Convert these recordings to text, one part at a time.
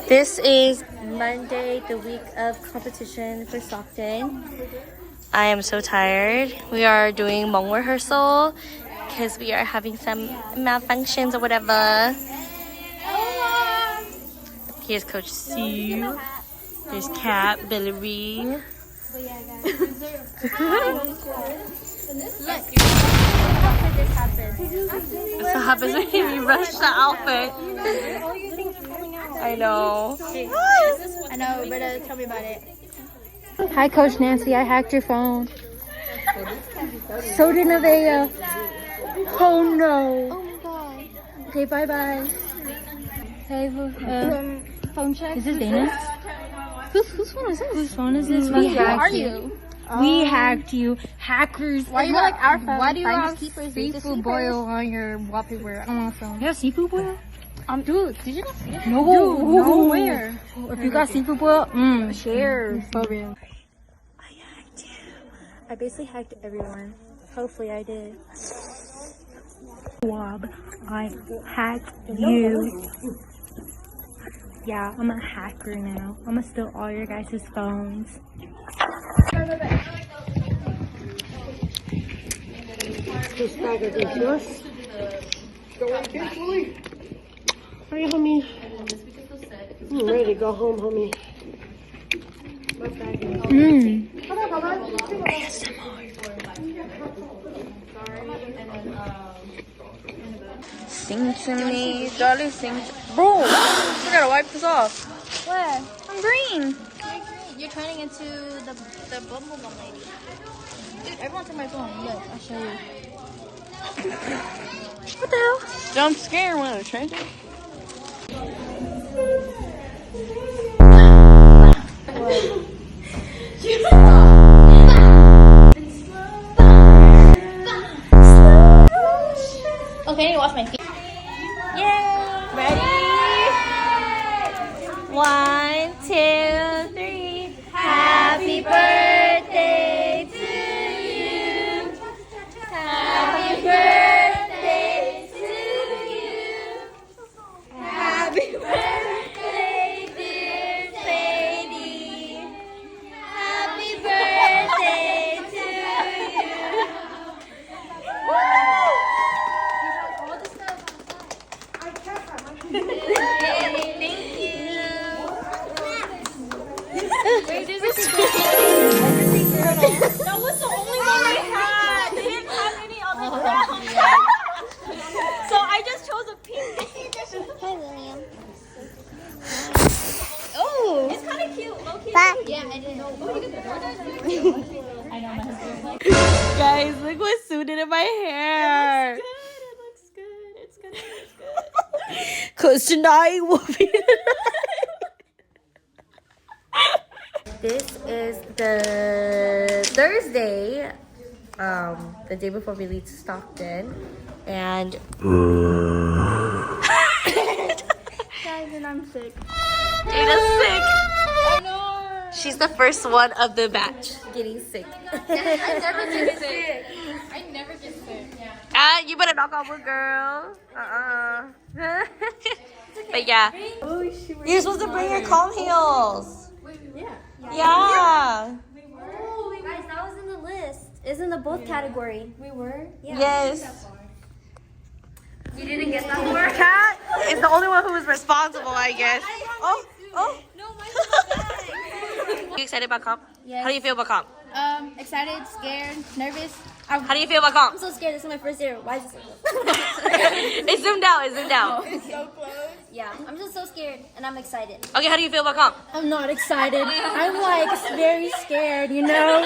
This is Monday, the week of competition for Stockton. I am so tired. We are doing Hmong rehearsal because we are having some malfunctions or whatever. Here's Coach Siab. There's Kat, Billy. That's what happens when you rush the outfit. I know. I know, but tell me about it. Hi, Coach Nancy. I hacked your phone. So did Nevaeh. Oh no. Oh my god. Okay, bye bye. Hey, phone check. Is this Dana? Whose phone is this? Whose phone is this? We hacked you. We hacked you. Hackers. Why do you like our phone? Why do you have seafood boil on your wallpaper? I don't want some. You have seafood boil? Dude, did you not see it? No, no, where? If you got seafood boil, share. For real. I hacked you. I basically hacked everyone. Hopefully I did. Swab, I hacked you. Yeah, I'm a hacker now. I'm gonna steal all your guys' phones. This bag is yours. Go on carefully. Hurry, homie. I'm ready to go home, homie. Sing to me, darling, sing to... Bro, I gotta wipe this off. Where? I'm green. You're turning into the bumble bum lady. Dude, everyone took my phone. Look, I'll show you. What the hell? Jump scare when I was trying to. Okay, I need to wash my feet. Yay! Ready? 1, 2, 3. Happy birthday to you. Happy birthday to you. Happy birthday, dear Sadie. Happy birthday to you. That was the only one I had. They didn't have any other browns. So I just chose a pink. Hi, William. Oh, it's kind of cute. Low key. Yeah, I didn't know. Oh, you get the I know my husband. Guys, look what Sue did in my hair. It looks good. It's good. It's good. Cause tonight will be This is the Thursday, the day before we leave to Stockton, and Guys, and I'm sick. Jada's sick. I know. She's the first one of the batch getting sick. I never get sick. I never get sick. Yeah. Ah, you better knock on wood, girl. But yeah, you're supposed to bring your calm heels. Yeah. Oh, guys, that was in the list. It's in the both category. We were? Yeah. Yes. You didn't get that one? Kat is the only one who was responsible, I guess. Oh. No, mine's in the You excited about comp? Yes. How do you feel about comp? Excited, scared, nervous. How do you feel about comp? I'm so scared. This is my first year. Why is it so close? It's zoomed out. It's so close. Yeah, I'm just so scared, and I'm excited. Okay, how do you feel about comp? I'm not excited. I'm like very scared, you know?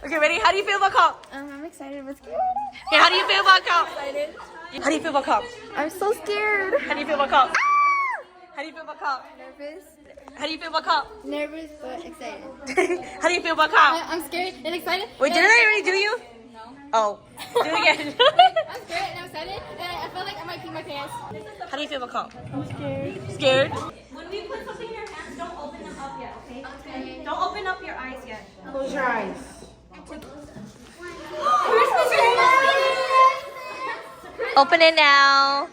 Okay, ready? How do you feel about comp? I'm excited but scared. Okay, how do you feel about comp? Excited. How do you feel about comp? I'm so scared. How do you feel about comp? How do you feel about comp? Nervous. How do you feel about comp? Nervous but excited. How do you feel about comp? I'm scared and excited. Wait, didn't I already do you? No. Oh, do it again. I'm scared and I'm excited, and I feel like I might pee my pants. How do you feel about comp? I'm scared. Scared? When we put something in your hands, don't open them up yet, okay? Okay. Don't open up your eyes yet. Close your eyes. Open it now.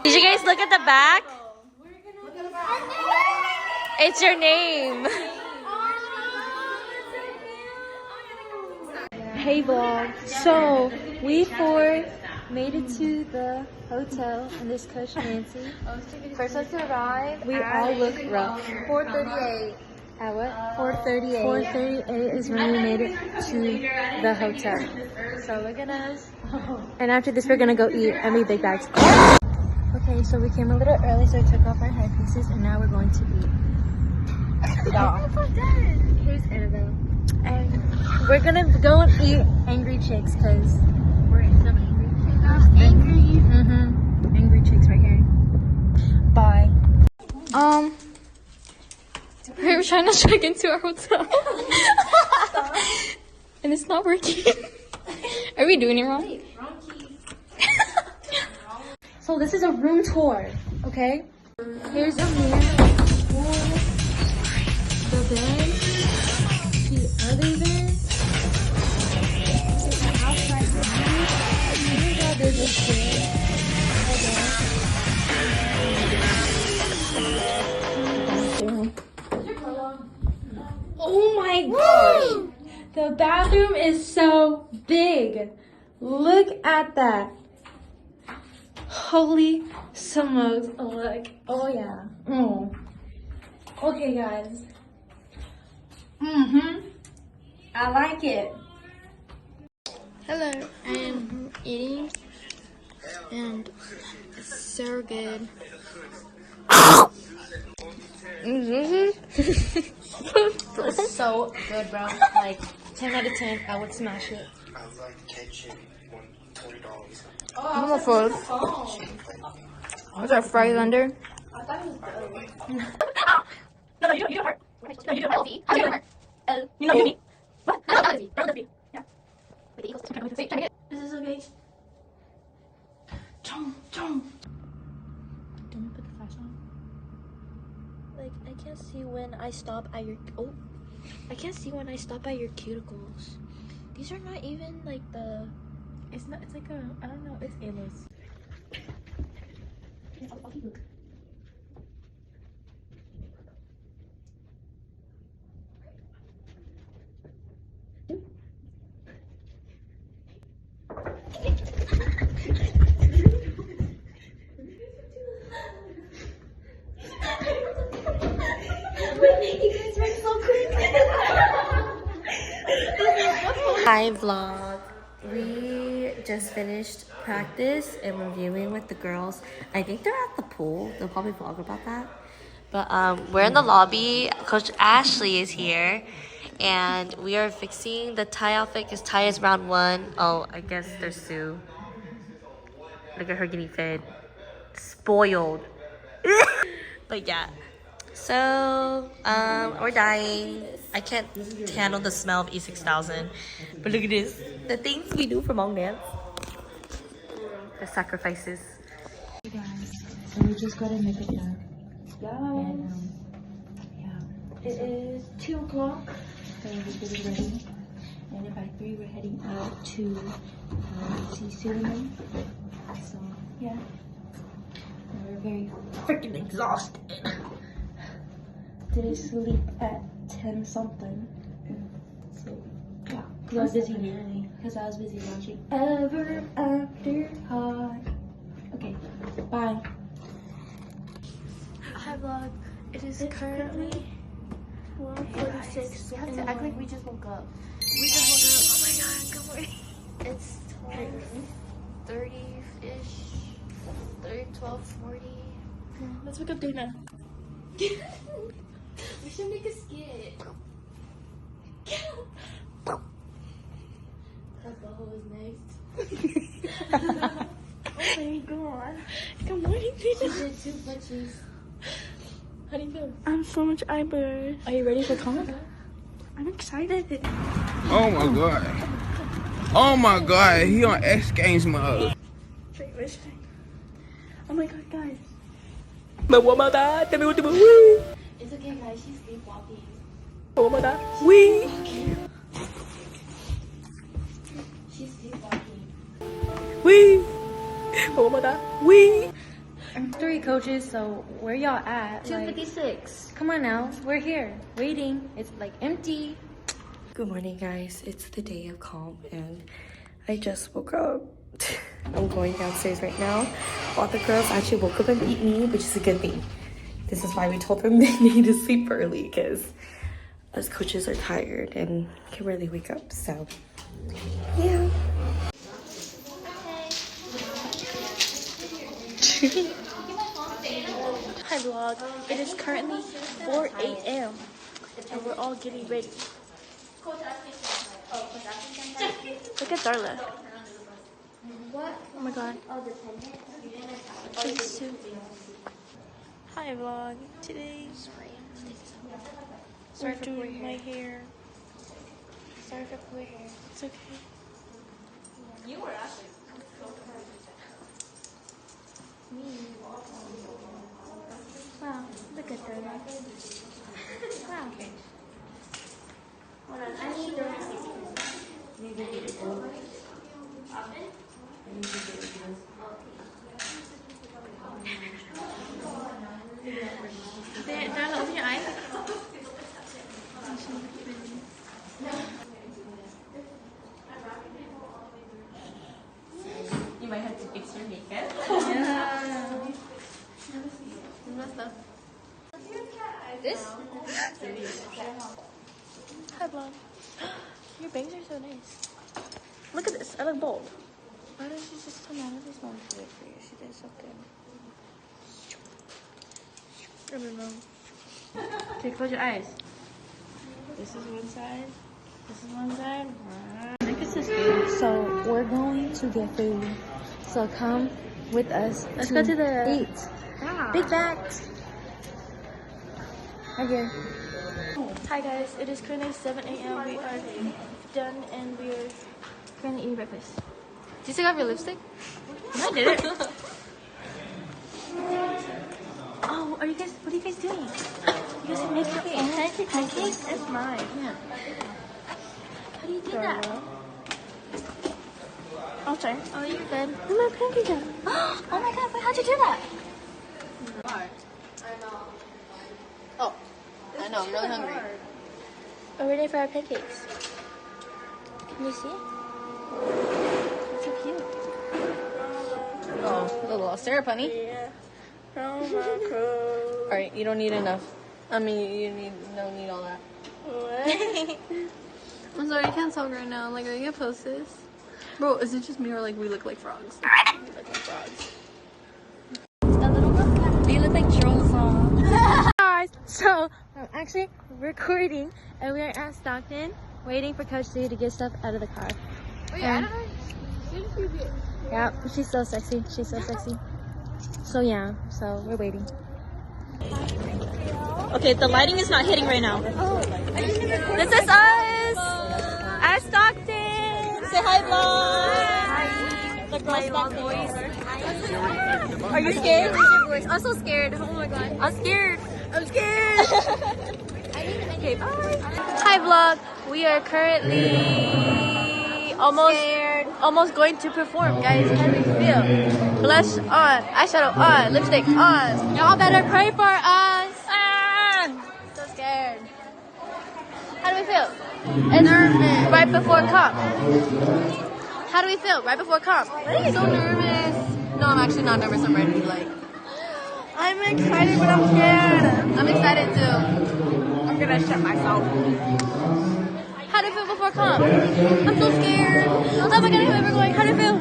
Did you guys look at the back? It's your name. Hey vlog. So we four made it to the hotel in this Coach Nancy. First one to arrive. We all look rough. 4:38. At what? 4:38. 4:38 is when we made it to the hotel. So look at us. And after this we're gonna go eat and we big bags. Okay, so we came a little early, so we took off our headpieces and now we're going to eat. Here's Annabelle. And we're gonna go and eat Angry Chicks because We're in some angry. Angry Chicks right here. Bye. We were trying to check into our hotel. And it's not working. Are we doing it wrong? So this is a room tour, okay? Here's a mirror. The bed. The other bed. There's an outside room. There's a bathroom. Oh my gosh! The bathroom is so big. Look at that. Holy smokes. Look. Oh yeah. Oh. Okay guys. I like it. Hello, I am eating and it's so good. It's so good, bro. Like 10 out of 10. I would smash it. I'm a food. What's our fries under? No, you don't hurt. No, you don't hurt. How do you hurt? You know me. What? No, not me. Don't me. Yeah. Wait, the eagles. Wait, try to get. Is this okay? Chong. Don't put the flash on. Like, I can't see when I stop at your I can't see when I stop at your cuticles. These are not even like the It's not. It's like a. I don't know. It's A-list. Hi vlog. We just finished practice and reviewing with the girls. I think they're at the pool. They'll probably vlog about that. But we're in the lobby. Coach Ashley is here. And we are fixing the tie outfit because tie is round 1. Oh, I guess there's Sue. Look at her getting fed. Spoiled. But yeah. So, we're dying. I can't handle the smell of E6000. But look at this. The things we do for Hmong dance. The sacrifices. Hey guys, so we just got to make it done. And yeah, it is 2 o'clock. So we're getting ready. And by 3 we're heading out to see Suleiman. So yeah, and we're very freaking exhausted. Didn't sleep at 10 something. So yeah, because I was busy watching Ever After High. Okay, bye. Hi vlog. It is currently 1:46. We have to act like we just woke up. We just woke up. Oh my god, good morning. It's 12:30-ish. 12:40. Let's wake up Dana. We should make a skit. That bubble is next. Oh my god. Good morning, Dana. She did 2 punches. How do you feel? I'm so much eyebrows. Are you ready for comp? I'm excited. Oh my god. Oh my god, he on X Games mode. Wait, which thing? Oh my god, guys. But what about that? Tell me what to do. It's okay, guys. She's sleepwalking. What about that? We. She's sleepwalking. We. What about that? We. 3 coaches, so where y'all at? 256. Come on now, we're here, waiting. It's like empty. Good morning, guys. It's the day of comp, and I just woke up. I'm going downstairs right now. All the girls actually woke up and beat me, which is a good thing. This is why we told them they need to sleep early, because us coaches are tired and can barely wake up. So, yeah. Hi vlog. It is currently 4 a.m. and we're all getting ready. Look at Darla. Oh my god. She's too. Hi vlog. Today we're doing my hair. Sorry for my hair. It's okay. You were actually. Wow, look at that. Wow. Hold on, I need the Darla, open your eyes. You might have to fix your makeup. This? Hi vlog. Your bangs are so nice. Look at this. I look bold. Why didn't you just tell me? This mom did it for you. She did so good. I don't know. Okay, close your eyes. This is one side. This is one side. I think it's this good. So we're going to get food. So come with us. Let's go to the eat. Big bags. Right here. Hi guys, it is currently 7 a.m. We are done and we are currently eating breakfast. Do you still have your lipstick? I did it. Oh, are you guys? What are you guys doing? You guys make your own pancakes? It's mine. Yeah. How do you do that? I'll try. Oh, you're good. Where's my pancake at? Oh my god, wait, how'd you do that? I know, I'm really hungry. We're ready for our pancakes. Can you see? It's so cute. Oh, a little syrup, honey. Yeah. Alright, you don't need enough. I mean, don't need all that. I'm sorry, I can't talk right now. Like, are you gonna post this? Bro, is it just me or like we look like frogs? We look like frogs. You look like trolls, Guys, so I'm actually recording and we are at Stockton waiting for Coach C to get stuff out of the car. Wait, I don't know. Yeah, she's so sexy. She's so sexy. So yeah, so we're waiting. Okay, the lighting is not hitting right now. This is us at Stockton. Say hi, vlog. The girls back there. Are you scared? I'm so scared. Oh my god. I'm scared. I'm scared. Okay, bye. Hi, vlog. We are currently almost going to perform, guys. How do we feel? Blush on, eyeshadow on, lipstick on. Y'all better pray for us. So scared. How do we feel? It's nervous. Right before comp. How do we feel? Right before comp. So nervous. No, I'm actually not nervous. I'm ready. Like, I'm excited, but I'm scared. I'm excited too. I'm gonna shut myself. How do you feel before comp? I'm so scared. Oh my god, where we're going. How do you feel?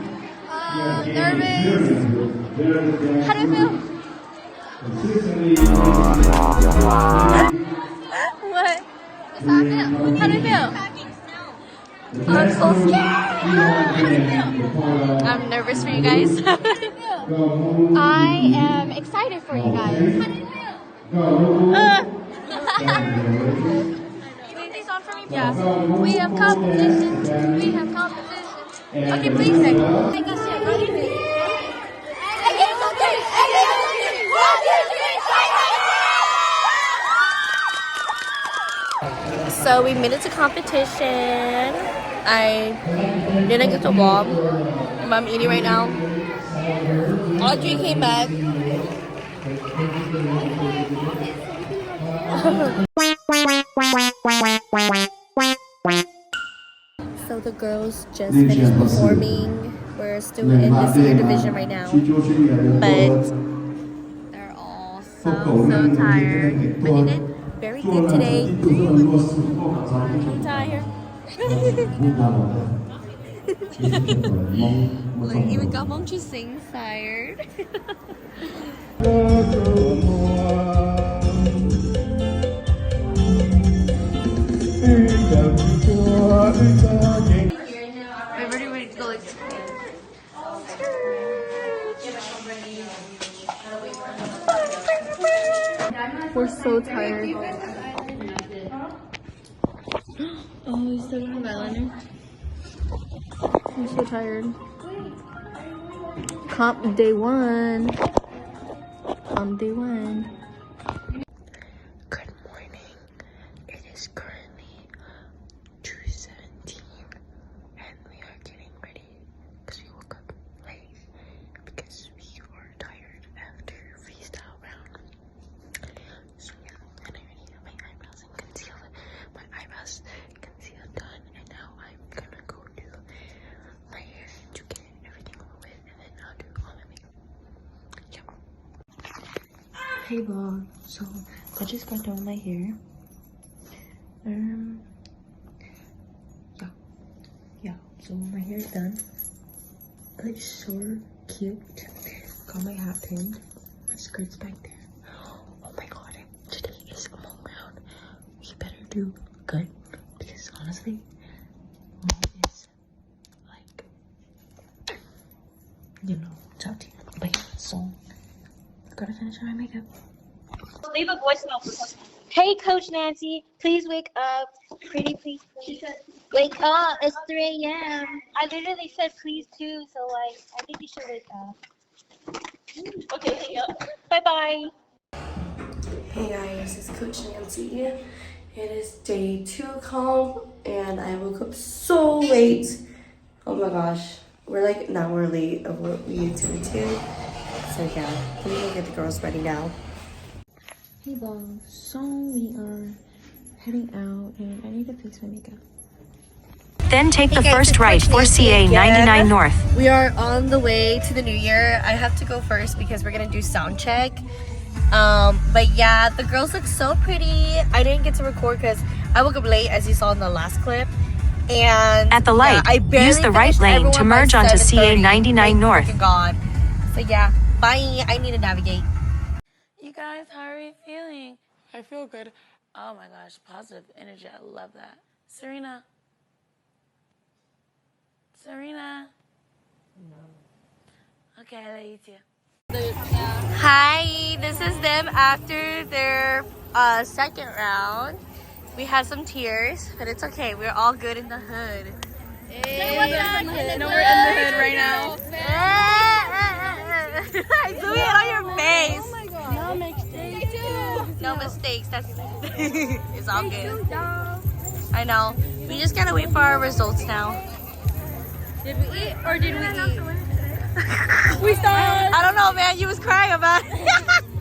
Nervous. How do you feel? What? How do you feel? How do you feel? I'm so scared. How do you feel? I'm nervous for you guys. How do you feel? I am excited for you guys. How do you feel? You need this on for me? Yeah. We have competition. We have competition. Okay, please. So we made it to competition. I didn't get to vlog, but I'm eating right now. Audrey came back. So the girls just finished performing. We're still in the senior division right now, but they're all so tired. But they did very good today. I'm tired. Look, even Gabong just sings tired. Everybody ready to go like we're so tired. Oh, we still don't have eyeliner. I'm so tired. Comp day one. Good morning. It is currently 2:17 and we are getting ready because we woke up late because we are tired after freestyle round. So yeah, and I already have my eyebrows and concealer. My eyebrows concealer done, and now I'm gonna go do my hair to get everything over with, and then I'll do all my makeup. Yeah. Hey vlog, so I just got done with my hair. Yeah, so my hair is done. It's so cute. Got my hat pinned. My skirt's back there. Oh my god, today is Hmong round. We better do good because honestly, Hmong is like, you know, top tier. But yeah, so I gotta finish my makeup. Leave a voice note for customer. Hey, Coach Nancy, please wake up. Pretty please, please. Wake up. It's 3 a.m. I literally said please too, so like, I think you should wake up. Okay, yeah. Bye-bye. Hey guys, it's Coach Nancy. It is day 2 comp and I woke up so late. Oh my gosh. We're like an hour late of what we intended to. So yeah, let me go get the girls ready now. Hey vlog, so we are heading out and I need to fix my makeup. Then take the first right for CA 99 North. We are on the way to the New Year. I have to go first because we're gonna do sound check. But yeah, the girls look so pretty. I didn't get to record because I woke up late, as you saw in the last clip. And at the light, I barely use the right lane to merge onto CA 99 North. God. So yeah, bye. I need to navigate. You guys, how are you feeling? I feel good. Oh my gosh, positive energy. I love that. Serena. Serena. No. Okay, I love you too. Hi, this is them after their second round. We had some tears, but it's okay. We're all good in the hood. Hey, we're in the hood right now. I threw it on your face. Oh my god. No mistakes. No mistakes. That's it's all good. I know. We just gotta wait for our results now. Did we eat or did we eat? We started. I don't know, man. You was crying about it.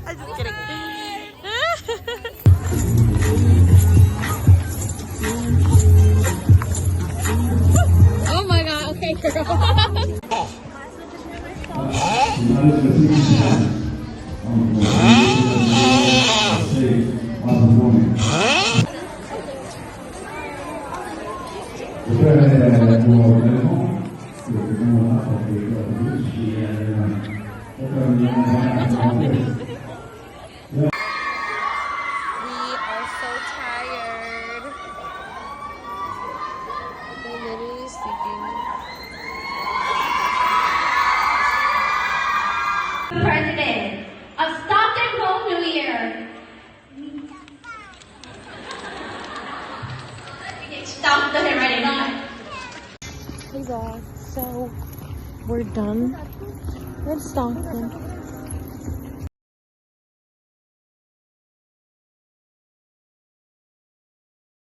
I'm just kidding. Oh my god. Okay, girl. We are so tired. We're literally sleeping. President of Stockton Hmong New Year. Stop the handwriting on. Hey guys, so we're done with Stockton.